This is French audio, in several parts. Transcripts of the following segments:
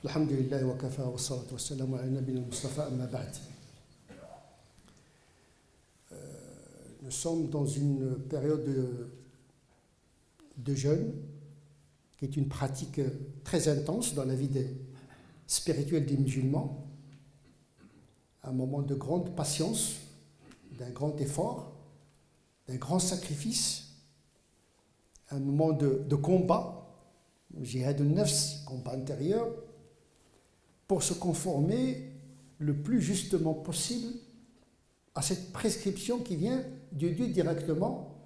Alhamdulillah wa kafa wa salatu wa salam ala nabina Mustafa amma ba'd. Nous sommes dans une période de jeûne qui est une pratique très intense dans la vie spirituelle des musulmans, un moment de grande patience, d'un grand effort, d'un grand sacrifice, un moment de combat, jihad al-nafs, combat intérieur, pour se conformer le plus justement possible à cette prescription qui vient de Dieu directement,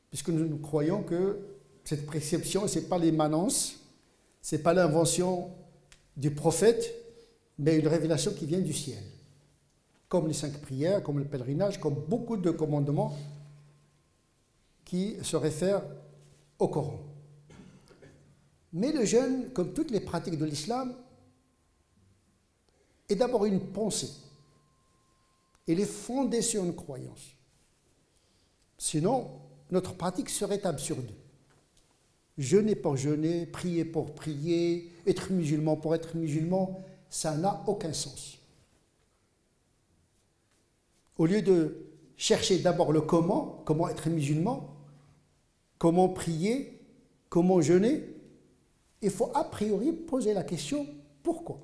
puisque nous croyons que cette prescription, ce n'est pas l'émanence, ce n'est pas l'invention du prophète, mais une révélation qui vient du ciel. Comme les 5 prières, comme le pèlerinage, comme beaucoup de commandements qui se réfèrent au Coran. Mais le jeûne, comme toutes les pratiques de l'islam, est d'abord une pensée. Elle est fondée sur une croyance. Sinon, notre pratique serait absurde. Jeûner pour jeûner, prier pour prier, être musulman pour être musulman, ça n'a aucun sens. Au lieu de chercher d'abord le comment être musulman, comment prier, comment jeûner, il faut a priori poser la question pourquoi.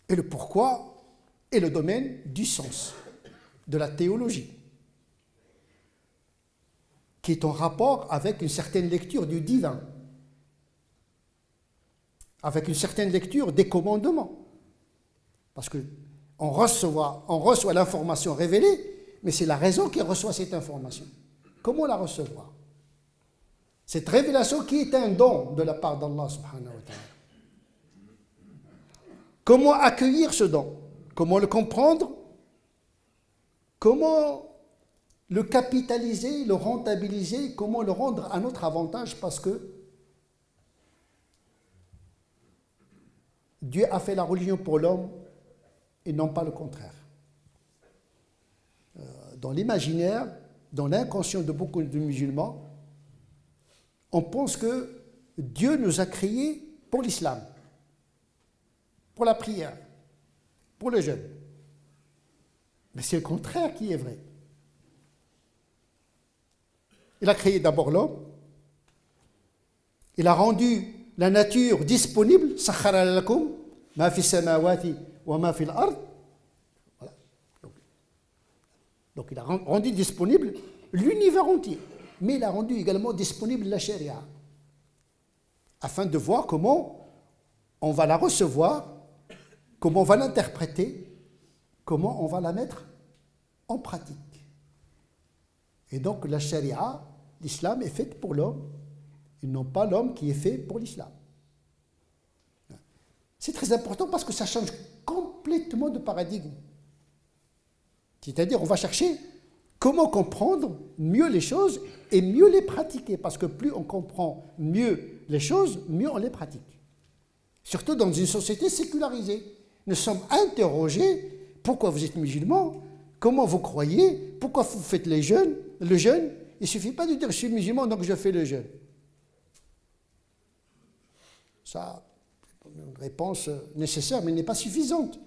Et le pourquoi est le domaine du sens, de la théologie, qui est en rapport avec une certaine lecture du divin, avec une certaine lecture des commandements. Parce qu'on reçoit l'information révélée, mais c'est la raison qui reçoit cette information. Comment la recevoir? Cette révélation qui est un don de la part d'Allah subhanahu wa ta'ala. Comment accueillir ce don? Comment le comprendre? Comment le capitaliser, le rentabiliser? Comment le rendre à notre avantage? Parce que Dieu a fait la religion pour l'homme et non pas le contraire. Dans l'imaginaire, dans l'inconscient de beaucoup de musulmans, on pense que Dieu nous a créés pour l'islam, pour la prière, pour le jeûne. Mais c'est le contraire qui est vrai. Il a créé d'abord l'homme, il a rendu la nature disponible, sakhara lakum ma fi samawati wa ma fi al-ard. Voilà. Donc il a rendu disponible l'univers entier, mais il a rendu également disponible la charia, afin de voir comment on va la recevoir, comment on va l'interpréter, comment on va la mettre en pratique. Et donc la charia, l'islam est faite pour l'homme, et non pas l'homme qui est fait pour l'islam. C'est très important parce que ça change complètement de paradigme. C'est-à-dire on va chercher comment comprendre mieux les choses et mieux les pratiquer, parce que plus on comprend mieux les choses, mieux on les pratique. Surtout dans une société sécularisée. Nous sommes interrogés, pourquoi vous êtes musulman, comment vous croyez, pourquoi vous faites le jeûne. Il ne suffit pas de dire je suis musulman donc je fais le jeûne. Ça, c'est une réponse nécessaire mais n'est pas suffisante.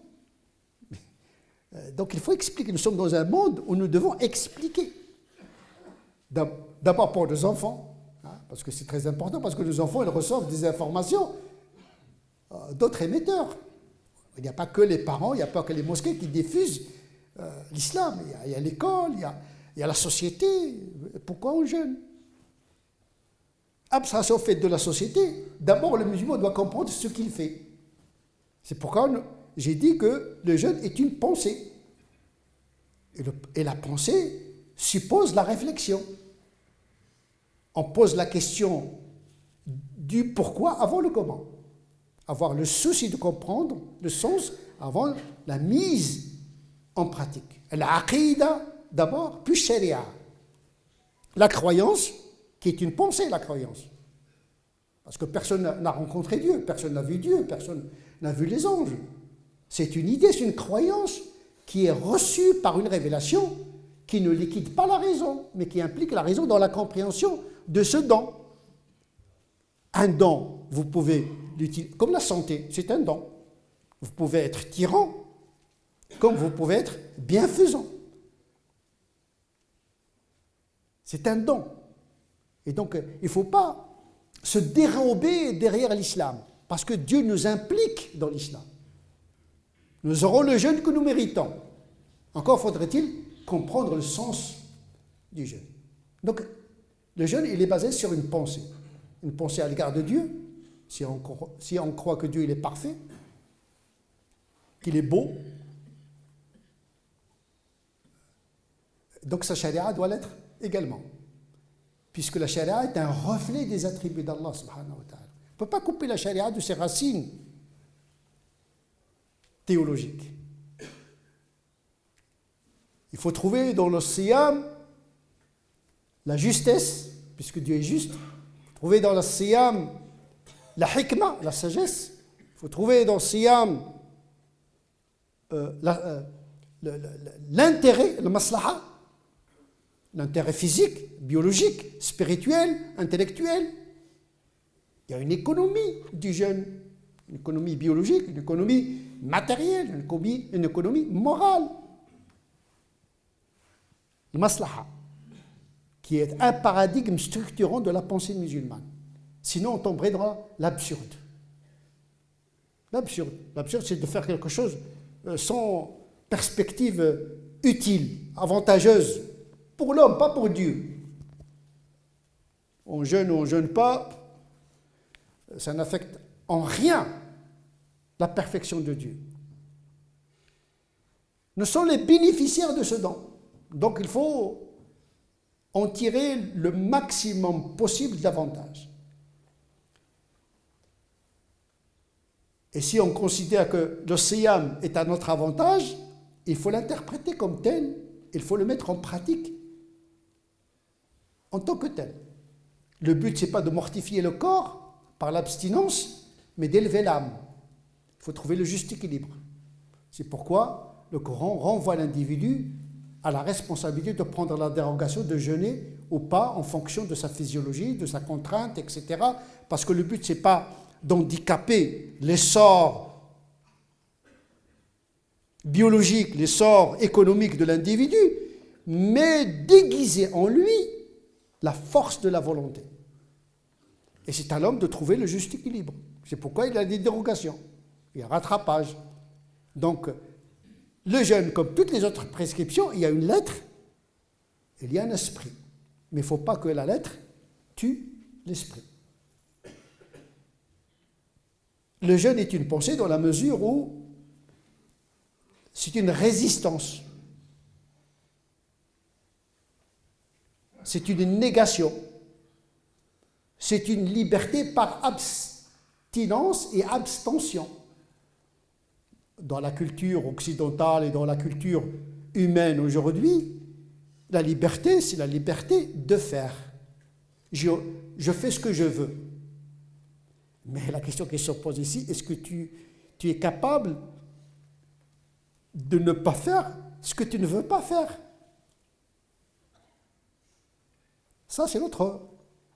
Donc il faut expliquer, nous sommes dans un monde où nous devons expliquer. D'abord pour nos enfants, parce que c'est très important, parce que nos enfants ils reçoivent des informations d'autres émetteurs. Il n'y a pas que les parents, il n'y a pas que les mosquées qui diffusent l'islam. Il y a l'école, il y a la société. Pourquoi on jeûne? Abstraction faite de la société, d'abord le musulman doit comprendre ce qu'il fait. C'est pourquoi j'ai dit que le jeûne est une pensée. Et la pensée suppose la réflexion. On pose la question du pourquoi avant le comment. Avoir le souci de comprendre le sens avant la mise en pratique. L'aqida d'abord, puis sharia. La croyance, qui est une pensée, la croyance. Parce que personne n'a rencontré Dieu, personne n'a vu Dieu, personne n'a vu les anges. C'est une idée, c'est une croyance qui est reçue par une révélation qui ne liquide pas la raison, mais qui implique la raison dans la compréhension de ce don. Un don, vous pouvez comme la santé, c'est un don. Vous pouvez être tyran, comme vous pouvez être bienfaisant. C'est un don. Et donc, il ne faut pas se dérober derrière l'islam, parce que Dieu nous implique dans l'islam. Nous aurons le jeûne que nous méritons. Encore faudrait-il comprendre le sens du jeûne. Donc, le jeûne, il est basé sur une pensée à l'égard de Dieu, si on croit que Dieu il est parfait, qu'il est beau. Donc sa charia doit l'être également, puisque la charia est un reflet des attributs d'Allah subhanahu wa ta'ala. On ne peut pas couper la charia de ses racines théologiques. Il faut trouver dans le siyam la justesse, puisque Dieu est juste. Il faut trouver dans le siyam la hikmah, la sagesse. Il faut trouver dans le siyam l'intérêt, le maslaha, l'intérêt physique, biologique, spirituel, intellectuel. Il y a une économie du jeûne, une économie biologique, une économie matérielle, une économie morale. Le maslaha, qui est un paradigme structurant de la pensée musulmane. Sinon, on tomberait dans l'absurde. L'absurde, c'est de faire quelque chose sans perspective utile, avantageuse, pour l'homme, pas pour Dieu. On jeûne ou on ne jeûne pas, ça n'affecte en rien la perfection de Dieu. Nous sommes les bénéficiaires de ce don. Donc il faut en tirer le maximum possible d'avantages. Et si on considère que le siyam est à notre avantage, il faut l'interpréter comme tel, il faut le mettre en pratique en tant que tel. Le but, ce n'est pas de mortifier le corps par l'abstinence, mais d'élever l'âme. Il faut trouver le juste équilibre. C'est pourquoi le Coran renvoie l'individu à la responsabilité de prendre la dérogation, de jeûner ou pas en fonction de sa physiologie, de sa contrainte, etc. Parce que le but, ce n'est pas d'handicaper l'essor biologique, l'essor économique de l'individu, mais déguiser en lui la force de la volonté. Et c'est à l'homme de trouver le juste équilibre. C'est pourquoi il y a des dérogations, il y a rattrapage. Donc, le jeûne, comme toutes les autres prescriptions, il y a une lettre, il y a un esprit. Mais il ne faut pas que la lettre tue l'esprit. Le jeûne est une pensée dans la mesure où c'est une résistance. C'est une négation. C'est une liberté par abstinence et abstention. Dans la culture occidentale et dans la culture humaine aujourd'hui, la liberté, c'est la liberté de faire. Je fais ce que je veux. Mais la question qui se pose ici, est-ce que tu es capable de ne pas faire ce que tu ne veux pas faire? Ça, c'est l'autre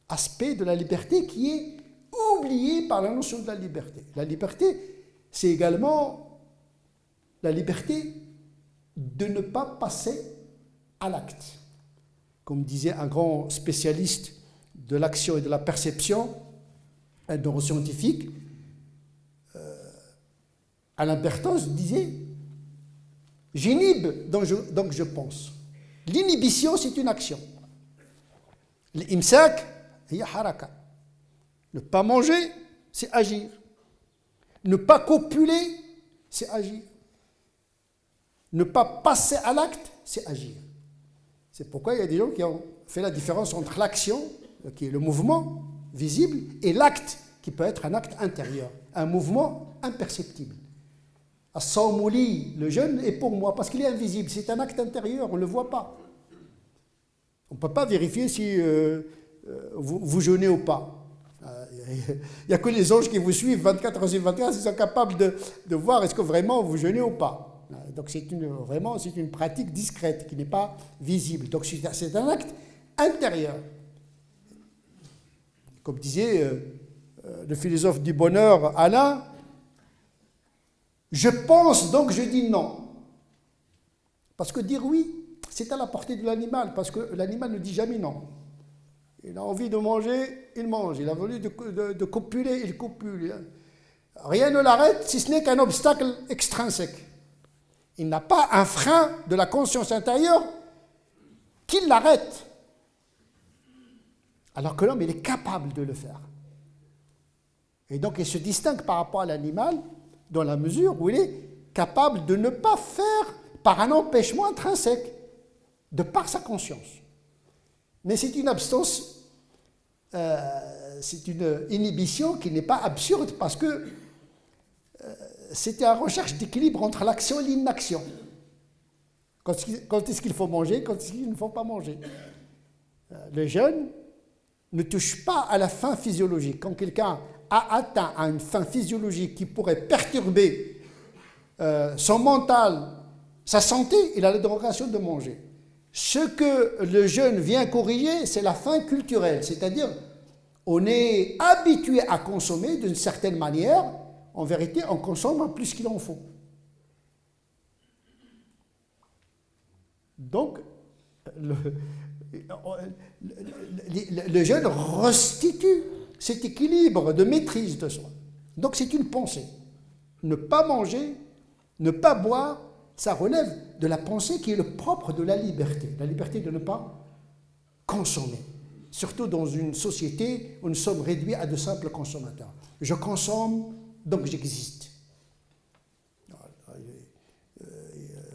aspect de la liberté qui est oublié par la notion de la liberté. La liberté, c'est également la liberté de ne pas passer à l'acte. Comme disait un grand spécialiste de l'action et de la perception, un neuroscientifique, Alain Berthoz disait « J'inhibe, donc je pense ». L'inhibition, c'est une action. L'imsak, hiya haraka. Ne pas manger, c'est agir. Ne pas copuler, c'est agir. Ne pas passer à l'acte, c'est agir. C'est pourquoi il y a des gens qui ont fait la différence entre l'action, qui est le mouvement visible, et l'acte, qui peut être un acte intérieur, un mouvement imperceptible. As-sawmuli, le jeûne, est pour moi, parce qu'il est invisible, c'est un acte intérieur, on ne le voit pas. On ne peut pas vérifier si vous jeûnez ou pas. Il n'y a que les anges qui vous suivent 24 heures sur 24, ils sont capables de voir est-ce que vraiment vous jeûnez ou pas. Donc c'est une pratique discrète qui n'est pas visible. Donc c'est un acte intérieur. Comme disait le philosophe du bonheur, Alain, je pense donc je dis non. Parce que dire oui, c'est à la portée de l'animal, parce que l'animal ne dit jamais non. Il a envie de manger, il mange. Il a envie de copuler, il copule. Rien ne l'arrête si ce n'est qu'un obstacle extrinsèque. Il n'a pas un frein de la conscience intérieure qui l'arrête. Alors que l'homme, il est capable de le faire. Et donc, il se distingue par rapport à l'animal dans la mesure où il est capable de ne pas faire par un empêchement intrinsèque, de par sa conscience. Mais c'est une absence, c'est une inhibition qui n'est pas absurde parce que c'était une recherche d'équilibre entre l'action et l'inaction. Quand est-ce qu'il faut manger, quand est-ce qu'il ne faut pas manger. Le jeûne ne touche pas à la faim physiologique. Quand quelqu'un a atteint à une faim physiologique qui pourrait perturber son mental, sa santé, il a la dérogation de manger. Ce que le jeûne vient corriger, c'est la faim culturelle, c'est-à-dire on est habitué à consommer d'une certaine manière, en vérité on consomme plus qu'il en faut. Donc, le jeûne restitue cet équilibre de maîtrise de soi. Donc c'est une pensée. Ne pas manger, ne pas boire, ça relève de la pensée qui est le propre de la liberté de ne pas consommer. Surtout dans une société où nous sommes réduits à de simples consommateurs. Je consomme, donc j'existe.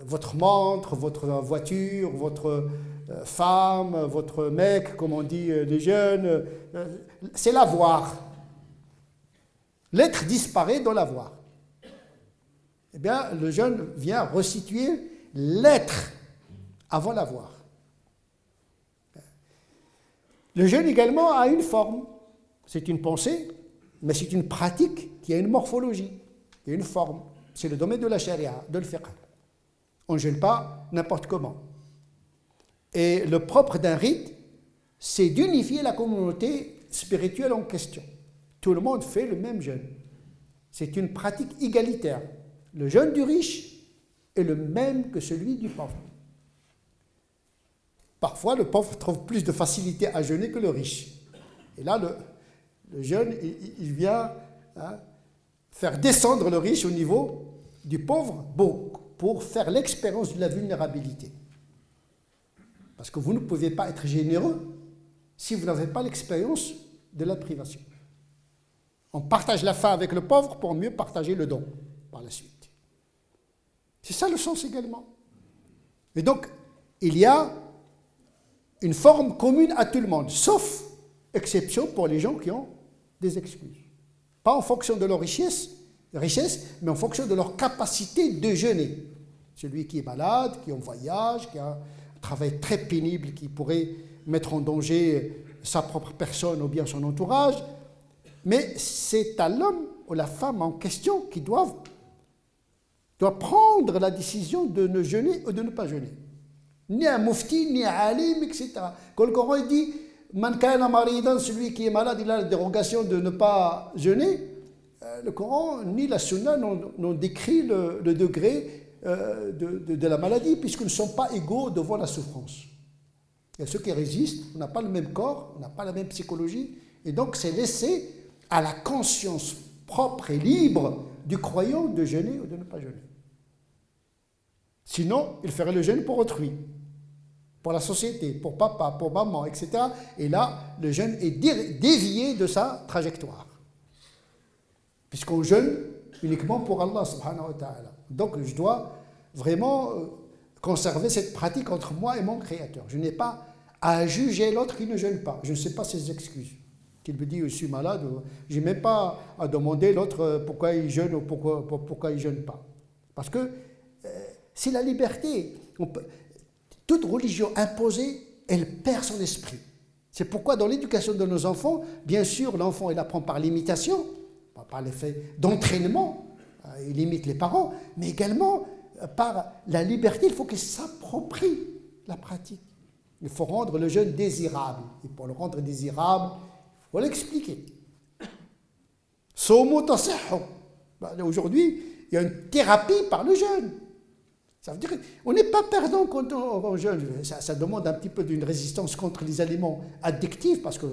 Votre montre, votre voiture, votre femme, votre mec, comme on dit les jeunes, c'est l'avoir. L'être disparaît dans l'avoir. Eh bien, le jeûne vient restituer l'être avant l'avoir. Le jeûne également a une forme. C'est une pensée, mais c'est une pratique qui a une morphologie, qui a une forme. C'est le domaine de la charia, de le fiqh. On ne jeûne pas n'importe comment. Et le propre d'un rite, c'est d'unifier la communauté spirituelle en question. Tout le monde fait le même jeûne. C'est une pratique égalitaire. Le jeûne du riche est le même que celui du pauvre. Parfois, le pauvre trouve plus de facilité à jeûner que le riche. Et là, le jeûne, il vient faire descendre le riche au niveau du pauvre pour faire l'expérience de la vulnérabilité. Parce que vous ne pouvez pas être généreux si vous n'avez pas l'expérience de la privation. On partage la faim avec le pauvre pour mieux partager le don par la suite. C'est ça le sens également. Et donc, il y a une forme commune à tout le monde, sauf exception pour les gens qui ont des excuses. Pas en fonction de leur richesse, mais en fonction de leur capacité de jeûner. Celui qui est malade, qui est en voyage, qui a un travail très pénible, qui pourrait mettre en danger sa propre personne ou bien son entourage. Mais c'est à l'homme ou la femme en question qui doit prendre la décision de ne jeûner ou de ne pas jeûner. Ni un mufti, ni un alim, etc. Quand le Coran dit « Man kana maridan », celui qui est malade, il a la dérogation de ne pas jeûner, le Coran ni la Sunna n'ont décrit le degré de la maladie, puisqu'ils ne sont pas égaux devant la souffrance. Il y a ceux qui résistent, on n'a pas le même corps, on n'a pas la même psychologie, et donc c'est laissé à la conscience propre et libre du croyant de jeûner ou de ne pas jeûner. Sinon, il ferait le jeûne pour autrui, pour la société, pour papa, pour maman, etc. Et là, le jeûne est dévié de sa trajectoire. Puisqu'on jeûne uniquement pour Allah subhanahu wa ta'ala. Donc, je dois vraiment conserver cette pratique entre moi et mon Créateur. Je n'ai pas à juger l'autre qui ne jeûne pas. Je ne sais pas ses excuses. Qu'il me dit je suis malade, je n'ai même pas à demander l'autre pourquoi il jeûne ou pourquoi il ne jeûne pas. Parce que c'est la liberté. Toute religion imposée, elle perd son esprit. C'est pourquoi dans l'éducation de nos enfants, bien sûr, l'enfant il apprend par l'imitation, par l'effet d'entraînement, il imite les parents, mais également par la liberté, il faut qu'il s'approprie la pratique. Il faut rendre le jeûne désirable. Et pour le rendre désirable, il faut l'expliquer. Aujourd'hui, il y a une thérapie par le jeûne. Ça veut dire qu'on n'est pas perdant quand on jeûne. Ça demande un petit peu d'une résistance contre les aliments addictifs, parce que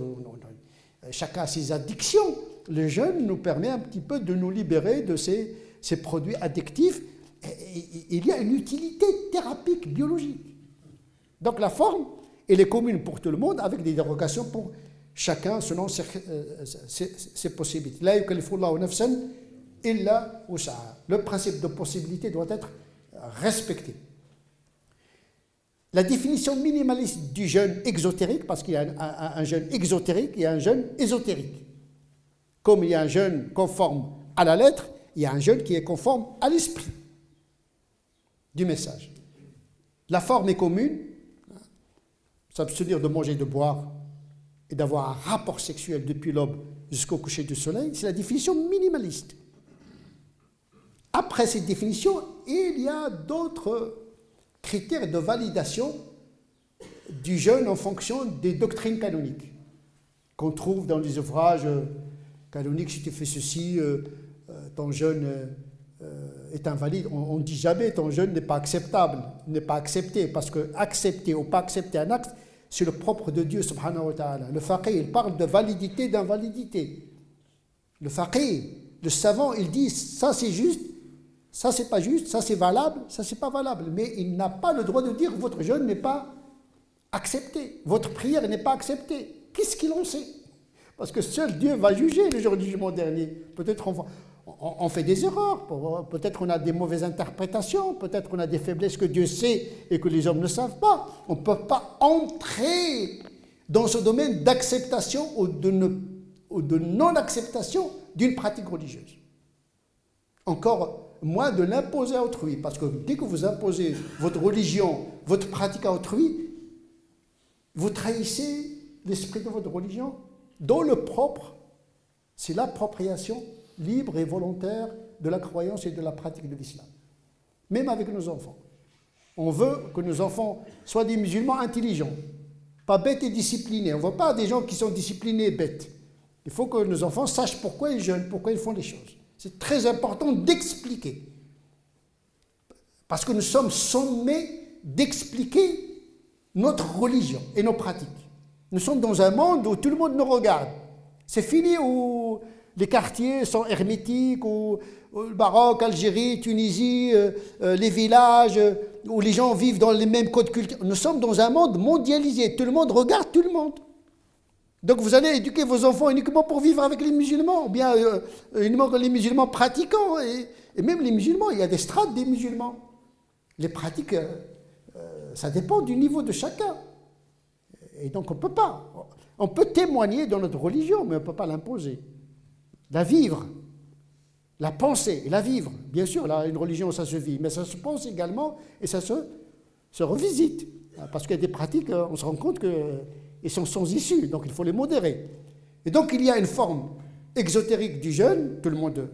chacun a ses addictions. Le jeûne nous permet un petit peu de nous libérer de ces produits addictifs. Et il y a une utilité thérapeutique, biologique. Donc la forme, elle est commune pour tout le monde, avec des dérogations pour chacun selon ses possibilités. La yukallifu Allahu nafsan illa wus'aha. Le principe de possibilité doit être respecté. La définition minimaliste du jeûne exotérique, parce qu'il y a un jeûne exotérique et un jeûne ésotérique. Comme il y a un jeûne conforme à la lettre, il y a un jeûne qui est conforme à l'esprit du message. La forme est commune, s'abstenir de manger et de boire et d'avoir un rapport sexuel depuis l'aube jusqu'au coucher du soleil, c'est la définition minimaliste. Après cette définition, il y a d'autres critères de validation du jeûne en fonction des doctrines canoniques qu'on trouve dans les ouvrages canoniques. Si tu fais ceci, ton jeûne est invalide. On ne dit jamais ton jeûne n'est pas acceptable, n'est pas accepté, parce que accepter ou pas accepter un acte, c'est le propre de Dieu subhanahu wa ta'ala. Le faqih, il parle de validité, d'invalidité. Le faqih, le savant, il dit ça c'est juste, ça c'est pas juste, ça c'est valable, ça c'est pas valable. Mais il n'a pas le droit de dire votre jeûne n'est pas accepté, votre prière n'est pas acceptée. Qu'est-ce qu'il en sait? Parce que seul Dieu va juger le jour du jugement dernier. Peut-être on fait des erreurs, peut-être on a des mauvaises interprétations, peut-être on a des faiblesses que Dieu sait et que les hommes ne savent pas. On ne peut pas entrer dans ce domaine d'acceptation ou de non-acceptation d'une pratique religieuse. Encore moins de l'imposer à autrui, parce que dès que vous imposez votre religion, votre pratique à autrui, vous trahissez l'esprit de votre religion, dont le propre, c'est l'appropriation libre et volontaire de la croyance et de la pratique de l'islam. Même avec nos enfants. On veut que nos enfants soient des musulmans intelligents, pas bêtes et disciplinés. On ne veut pas des gens qui sont disciplinés et bêtes. Il faut que nos enfants sachent pourquoi ils jeûnent, pourquoi ils font les choses. C'est très important d'expliquer. Parce que nous sommes sommés d'expliquer notre religion et nos pratiques. Nous sommes dans un monde où tout le monde nous regarde. C'est fini où les quartiers sont hermétiques, où le Maroc, Algérie, Tunisie, les villages, où les gens vivent dans les mêmes codes culturels. Nous sommes dans un monde mondialisé. Tout le monde regarde tout le monde. Donc vous allez éduquer vos enfants uniquement pour vivre avec les musulmans, ou bien uniquement les musulmans pratiquants. Et même les musulmans, il y a des strates des musulmans. Les pratiques, ça dépend du niveau de chacun. Et donc on ne peut pas. On peut témoigner dans notre religion, mais on ne peut pas l'imposer. La vivre, la penser et la vivre. Bien sûr, là, une religion, ça se vit, mais ça se pense également et ça se revisite. Parce qu'il y a des pratiques, on se rend compte qu'elles sont sans issue, donc il faut les modérer. Et donc il y a une forme exotérique du jeûne, tout le monde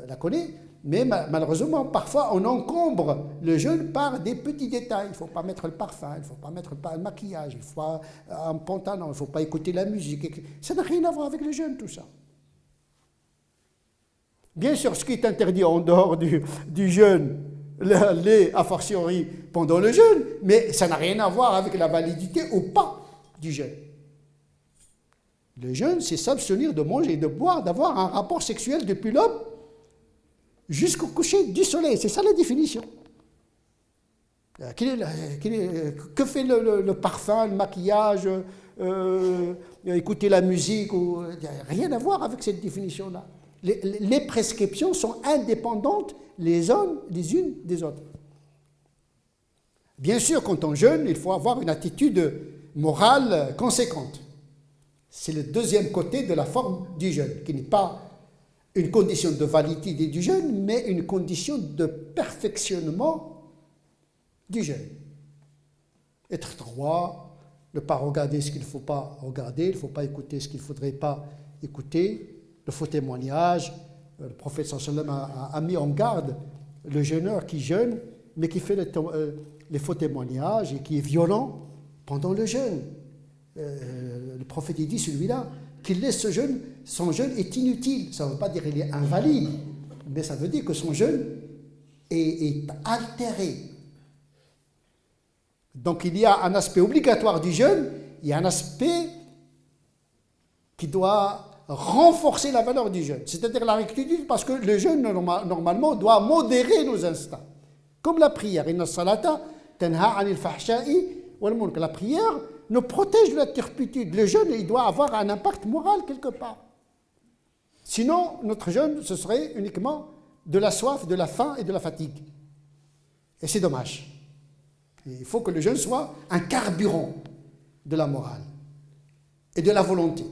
la connaît, mais malheureusement, parfois, on encombre le jeûne par des petits détails. Il ne faut pas mettre le parfum, il ne faut pas mettre le maquillage, il faut un pantalon, il ne faut pas écouter la musique. Ça n'a rien à voir avec le jeûne, tout ça. Bien sûr, ce qui est interdit en dehors du jeûne, l'est a fortiori pendant le jeûne, mais ça n'a rien à voir avec la validité ou pas du jeûne. Le jeûne, c'est s'abstenir de manger et de boire, d'avoir un rapport sexuel depuis l'aube jusqu'au coucher du soleil. C'est ça la définition. Que fait le parfum, le maquillage, écouter la musique, il n'y a rien à voir avec cette définition-là. Les prescriptions sont indépendantes les unes des autres. Bien sûr, quand on jeûne, il faut avoir une attitude morale conséquente. C'est le deuxième côté de la forme du jeûne, qui n'est pas une condition de validité du jeûne, mais une condition de perfectionnement du jeûne. Être droit, ne pas regarder ce qu'il ne faut pas regarder, il ne faut pas écouter ce qu'il ne faudrait pas écouter, le faux témoignage. Le prophète sallallahu alayhi wa sallam a mis en garde le jeûneur qui jeûne, mais qui fait les faux témoignages et qui est violent pendant le jeûne. Le prophète dit, celui-là, qu'il laisse son jeûne est inutile. Ça ne veut pas dire qu'il est invalide, mais ça veut dire que son jeûne est altéré. Donc il y a un aspect obligatoire du jeûne, il y a un aspect qui doit renforcer la valeur du jeûne, c'est-à-dire la rectitude, parce que le jeûne, normalement, doit modérer nos instincts. Comme la prière. Inna salata tanha anil fahsha'i wal munkar. La prière nous protège de la turpitude. Le jeûne, il doit avoir un impact moral quelque part. Sinon, notre jeûne, ce serait uniquement de la soif, de la faim et de la fatigue. Et c'est dommage. Il faut que le jeûne soit un carburant de la morale et de la volonté.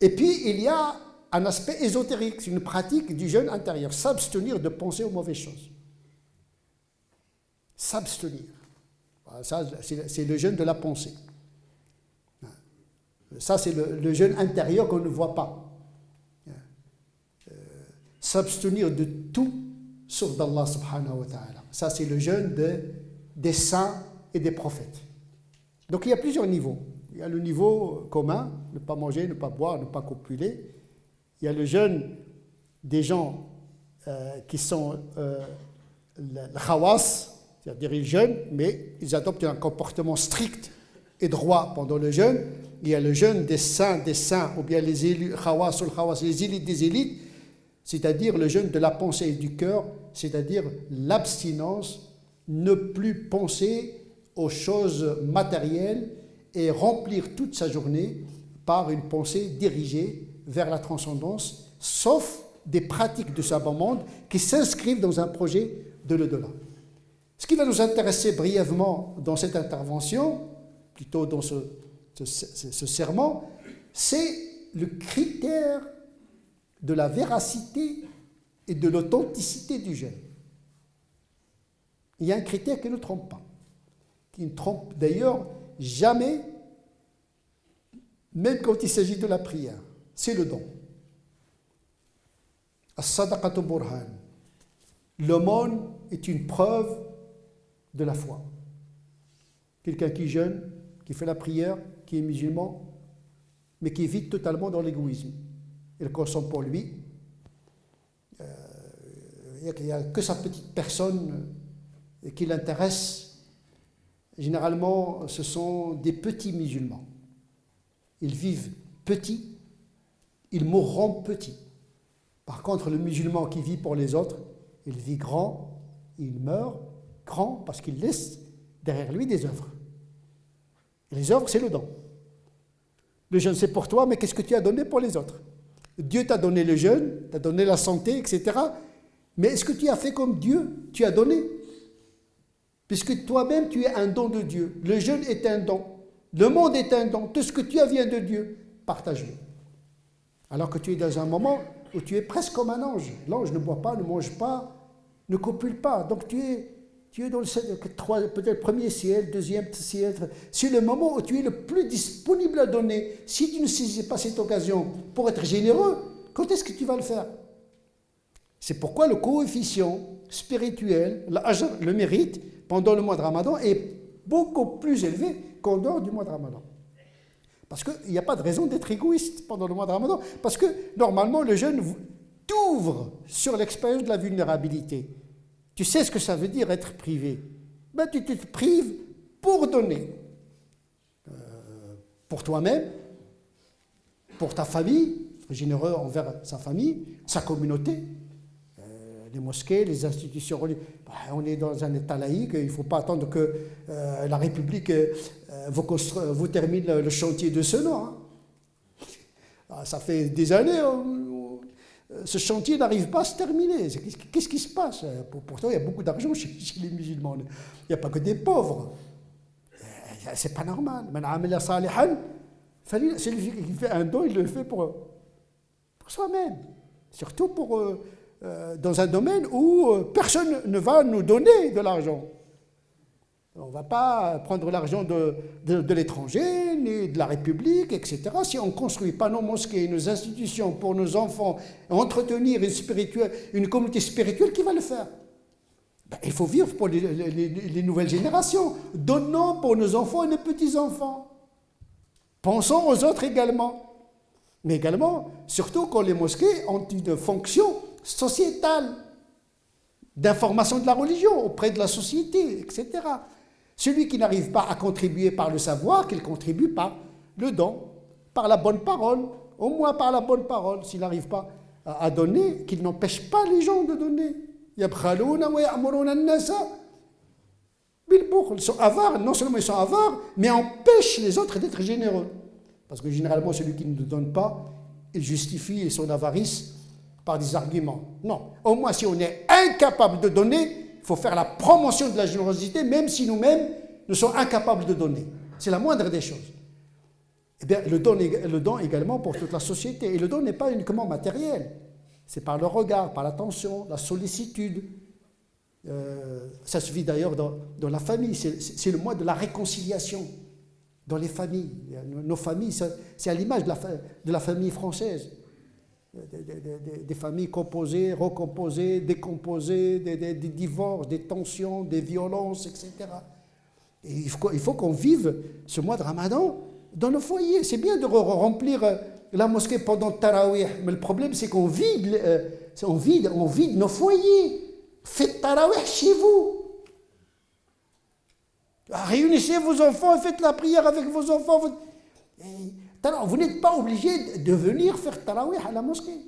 Et puis, il y a un aspect ésotérique, c'est une pratique du jeûne intérieur, s'abstenir de penser aux mauvaises choses. S'abstenir. Ça, c'est le jeûne de la pensée. Ça, c'est le jeûne intérieur qu'on ne voit pas. S'abstenir de tout sauf d'Allah subhanahu wa ta'ala. Ça, c'est le jeûne des saints et des prophètes. Donc, il y a plusieurs niveaux. Il y a le niveau commun, ne pas manger, ne pas boire, ne pas copuler. Il y a le jeûne des gens qui sont le khawas, c'est-à-dire ils jeûnent, mais ils adoptent un comportement strict et droit pendant le jeûne. Il y a le jeûne des saints, ou bien les élus, khawas ou le khawas, les élites des élites, c'est-à-dire le jeûne de la pensée et du cœur, c'est-à-dire l'abstinence, ne plus penser aux choses matérielles et remplir toute sa journée par une pensée dirigée vers la transcendance, sauf des pratiques de ce bas monde qui s'inscrivent dans un projet de l'au-delà. Ce qui va nous intéresser brièvement dans cette intervention, plutôt dans ce serment, c'est le critère de la véracité et de l'authenticité du jeûne. Il y a un critère qui ne trompe pas, qui ne trompe d'ailleurs jamais, même quand il s'agit de la prière, c'est le don. As-sadaqatu burhan. L'aumône est une preuve de la foi. Quelqu'un qui jeûne, qui fait la prière, qui est musulman, mais qui vit totalement dans l'égoïsme. Il consomme pour lui. Il n'y a que sa petite personne qui l'intéresse. Généralement, ce sont des petits musulmans. Ils vivent petits, ils mourront petits. Par contre, le musulman qui vit pour les autres, il vit grand, il meurt grand parce qu'il laisse derrière lui des œuvres. Et les œuvres, c'est le don. Le jeûne, c'est pour toi, mais qu'est-ce que tu as donné pour les autres? Dieu t'a donné le jeûne, t'a donné la santé, etc. Mais est-ce que tu as fait comme Dieu? Tu as donné? Puisque toi-même, tu es un don de Dieu. Le jeûne est un don. Le monde est un don. Tout ce que tu as vient de Dieu, partage-le. Alors que tu es dans un moment où tu es presque comme un ange. L'ange ne boit pas, ne mange pas, ne copule pas. Donc tu es dans le peut-être premier ciel, deuxième ciel. C'est le moment où tu es le plus disponible à donner. Si tu ne saisis pas cette occasion pour être généreux, quand est-ce que tu vas le faire? C'est pourquoi le coefficient spirituel, le mérite, pendant le mois de Ramadan est beaucoup plus élevé qu'en dehors du mois de Ramadan. Parce qu'il n'y a pas de raison d'être égoïste pendant le mois de Ramadan. Parce que normalement, le jeûne t'ouvre sur l'expérience de la vulnérabilité. Tu sais ce que ça veut dire être privé. Ben, tu te prives pour donner. Pour toi-même, pour ta famille, être généreux envers sa famille, sa communauté. Les mosquées, les institutions religieuses. On est dans un État laïque, il ne faut pas attendre que la République vous termine le chantier de ce nom. Hein. Ça fait des années, ce chantier n'arrive pas à se terminer. Qu'est-ce qui se passe? Pourtant, il y a beaucoup d'argent chez les musulmans. Il n'y a pas que des pauvres. C'est pas normal. Celui qui fait un don, il le fait pour soi-même. Surtout dans un domaine où personne ne va nous donner de l'argent. On ne va pas prendre l'argent de l'étranger, ni de la République, etc. Si on ne construit pas nos mosquées, nos institutions pour nos enfants, entretenir une communauté spirituelle, qui va le faire? Il faut vivre pour les nouvelles générations. Donnons pour nos enfants et nos petits-enfants. Pensons aux autres également. Mais également, surtout quand les mosquées ont une fonction sociétale, d'information de la religion auprès de la société, etc. Celui qui n'arrive pas à contribuer par le savoir, qu'il contribue par le don, par la bonne parole, au moins par la bonne parole. S'il n'arrive pas à donner, qu'il n'empêche pas les gens de donner. Ils sont avares, non seulement ils sont avares, mais empêchent les autres d'être généreux. Parce que généralement, celui qui ne donne pas, il justifie son avarice par des arguments. Non, au moins si on est incapable de donner, il faut faire la promotion de la générosité, même si nous-mêmes, nous sommes incapables de donner. C'est la moindre des choses. Eh bien, le don également pour toute la société. Et le don n'est pas uniquement matériel. C'est par le regard, par l'attention, la sollicitude. Ça se vit d'ailleurs dans la famille. C'est le mois de la réconciliation dans les familles. Nos familles, c'est à l'image de la famille française. Des familles composées, recomposées, décomposées, des divorces, des tensions, des violences, etc. Et il faut qu'on vive ce mois de Ramadan dans nos foyers. C'est bien de remplir la mosquée pendant le Tarawih, mais le problème c'est qu'on vide nos foyers. Faites Tarawih chez vous. Réunissez vos enfants et faites la prière avec vos enfants. Vous n'êtes pas obligé de venir faire Tarawih à la mosquée.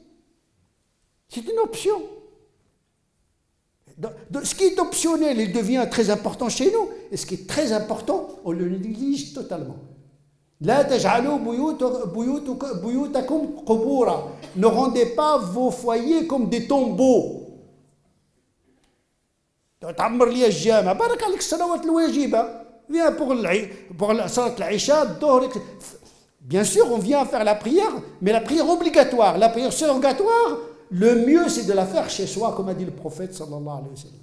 C'est une option. Ce qui est optionnel, il devient très important chez nous. Et ce qui est très important, on le néglige totalement. La taj'alou buyutakum qubura. Ne rendez pas vos foyers comme des tombeaux. تعمر لي الجامع بارك عليك الصلوات الواجبة. Viens pour la salat al-Isha, الظهر. Bien sûr, on vient faire la prière, mais la prière obligatoire, la prière surrogatoire, le mieux c'est de la faire chez soi, comme a dit le prophète sallallahu alayhi wa sallam.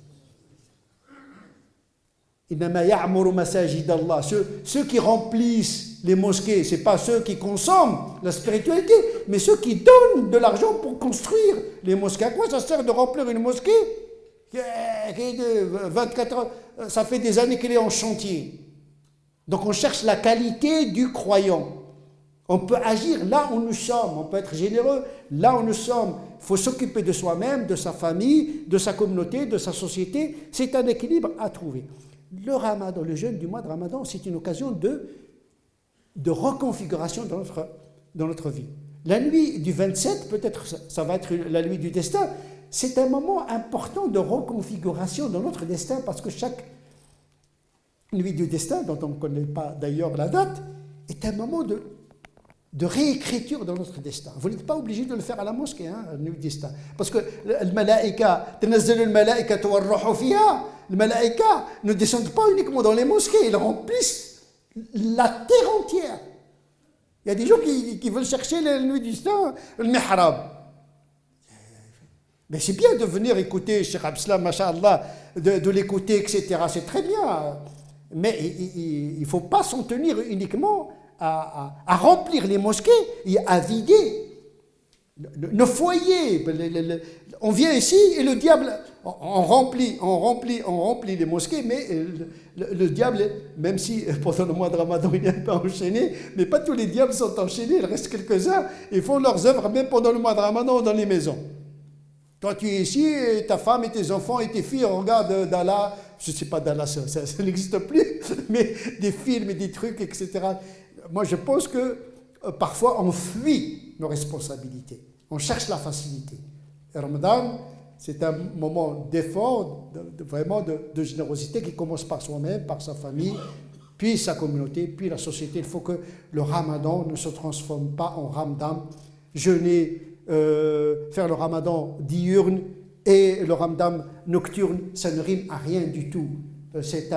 Innama ya'muru masajid Allah. Ceux qui remplissent les mosquées, ce n'est pas ceux qui consomment la spiritualité, mais ceux qui donnent de l'argent pour construire les mosquées. À quoi ça sert de remplir une mosquée qui est de 24 heures? Ça fait des années qu'elle est en chantier. Donc on cherche la qualité du croyant. On peut agir là où nous sommes, on peut être généreux là où nous sommes. Il faut s'occuper de soi-même, de sa famille, de sa communauté, de sa société. C'est un équilibre à trouver. Le Ramadan, le jeûne du mois de Ramadan, c'est une occasion de reconfiguration dans notre vie. La nuit du 27, peut-être ça va être la nuit du destin, c'est un moment important de reconfiguration dans notre destin parce que chaque nuit du destin, dont on ne connaît pas d'ailleurs la date, est un moment de réécriture dans notre destin. Vous n'êtes pas obligé de le faire à la mosquée, la nuit du destin. Parce que le malaïka ne descendent pas uniquement dans les mosquées, ils remplissent la terre entière. Il y a des gens qui veulent chercher la nuit du destin, le mihrab. Mais c'est bien de venir écouter Cheikh Abdeslam, masha'Allah, de l'écouter, etc. C'est très bien. Mais il ne faut pas s'en tenir uniquement à remplir les mosquées et à vider nos foyers. On vient ici et le diable, on remplit les mosquées, mais le diable, même si pendant le mois de Ramadan il n'est pas enchaîné, mais pas tous les diables sont enchaînés, il reste quelques-uns, ils font leurs œuvres même pendant le mois de Ramadan dans les maisons. Toi, tu es ici, et ta femme et tes enfants et tes filles regardent Dalla, je ne sais pas, Dalla, ça n'existe plus, mais des films et des trucs, etc. Moi, je pense que parfois, on fuit nos responsabilités. On cherche la facilité. Et Ramadan, c'est un moment d'effort, vraiment de générosité qui commence par soi-même, par sa famille, puis sa communauté, puis la société. Il faut que le Ramadan ne se transforme pas en Ramadan. Jeûner, faire le Ramadan diurne et le Ramadan nocturne, ça ne rime à rien du tout. C'est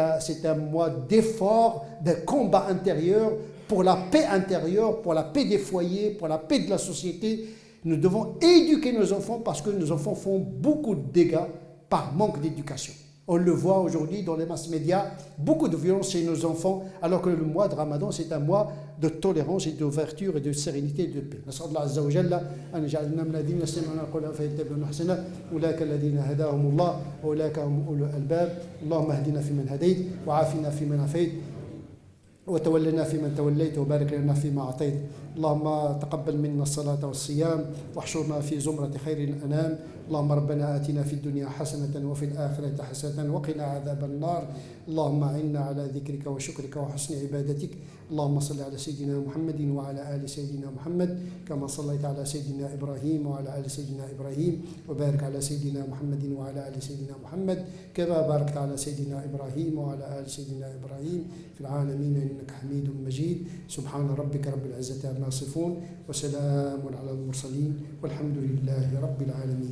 un mois d'effort, de combat intérieur pour la paix intérieure, pour la paix des foyers, pour la paix de la société. Nous devons éduquer nos enfants parce que nos enfants font beaucoup de dégâts par manque d'éducation. On le voit aujourd'hui dans les masses médias, beaucoup de violence chez nos enfants, alors que le mois de Ramadan, c'est un mois de tolérance et d'ouverture et de sérénité et de paix. نسأل الله عز وجل أن يجعلنا من الذين يستمعون القول فيتبعون أحسنه أولئك الذين هداهم الله وأولئك هم أولو الألباب اللهم اهدنا فيمن هديت وعافنا فيمن عافيت وتولنا فيمن توليت وبارك لنا فيما أعطيت. اللهم تقبل منا الصلاة والصيام واحشرنا في زمرة خير الأنام. اللهم ربنا آتنا في الدنيا حسنة وفي الآخرة حسنة وقنا عذاب النار. اللهم أعنا على ذكرك وشكرك وحسن عبادتك. اللهم صل على سيدنا محمد وعلى آل سيدنا محمد كما صليت على سيدنا إبراهيم وعلى آل سيدنا إبراهيم، وبارك على سيدنا محمد وعلى آل سيدنا محمد كما باركت على سيدنا إبراهيم وعلى آل سيدنا إبراهيم في العالمين إنك حميد مجيد. سبحان ربك رب العزة عما يصفون وسلام على المرسلين والحمد لله رب العالمين.